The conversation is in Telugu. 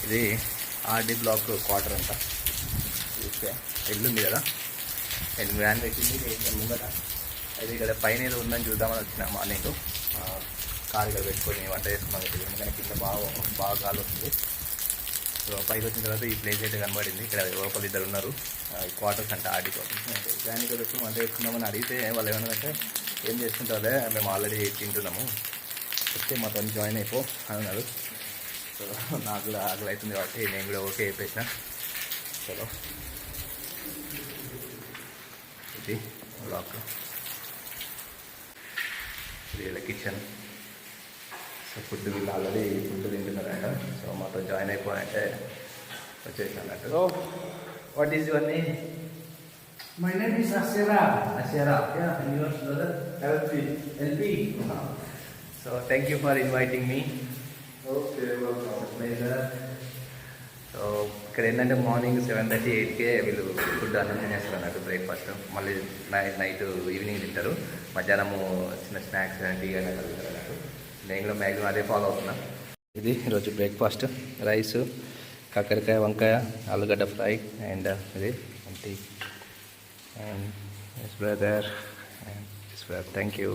ఇది ఆర్డీ బ్లాక్ క్వార్టర్ అంట. చూస్తే ఎల్లుంది కదా, ఎల్లుండి వ్యాన్ పెట్టింది ముంగట. అయితే ఇక్కడ పైన ఏదో ఉందని చూద్దామని వచ్చిన మార్నింగ్. కారు ఇక్కడ పెట్టుకొని వంట చేసుకున్నాం. ఎందుకంటే కింద బాగా గాలి వస్తుంది. సో పైకి వచ్చిన తర్వాత ఈ ప్లేస్ అయితే కనబడింది. ఇక్కడ లోపల ఇద్దరు ఉన్నారు. ఈ క్వార్టర్స్ అంటే ఆర్డీ క్వార్టర్స్. దాన్ని ఇక్కడ వచ్చి వంట చేసుకుందామని అడిగితే వాళ్ళు ఏమన్నారంటే ఏం చేసుకుంటారే, మేము ఆల్రెడీ తింటున్నాము, వస్తే మాతో జాయిన్ అయిపో అన్నారు. సో నాకు కూడా ఆకలి అవుతుంది కాబట్టి నేను కూడా ఓకే అయిపోయిన. చలో ఇది బ్లాక్, ఇది కిచెన్. సో ఫుడ్ వీళ్ళు ఆల్రెడీ ఫుడ్ తింటున్నారంట. సో మాతో జాయిన్ అయిపోయాలంటే వచ్చేసి అన్నట్టు. So what is your name? My name is Asera. Ashera. Yeah, and yours, brother? LP. LP. So thank you for inviting me. Okay, welcome. Pleasure. So ఇక్కడ ఏంటంటే మార్నింగ్ 7:30, 8కే వీళ్ళు ఫుడ్ అన్నం తినేస్తారు అన్నట్టు, బ్రేక్ఫాస్ట్. మళ్ళీ నైట్ ఈవినింగ్ తింటారు. మధ్యాహ్నము చిన్న స్నాక్స్ టీ అయినా కలుగుతారు అన్నట్టు. నేను కూడా మ్యాక్సిమం అదే ఫాలో అవుతున్నా. ఇది ఈరోజు బ్రేక్ఫాస్ట్: రైస్, కాకరకాయ, వంకాయ, ఆలుగడ్డ ఫ్రై అండ్ ఇది tea. And yes brother, and yes brother, thank you.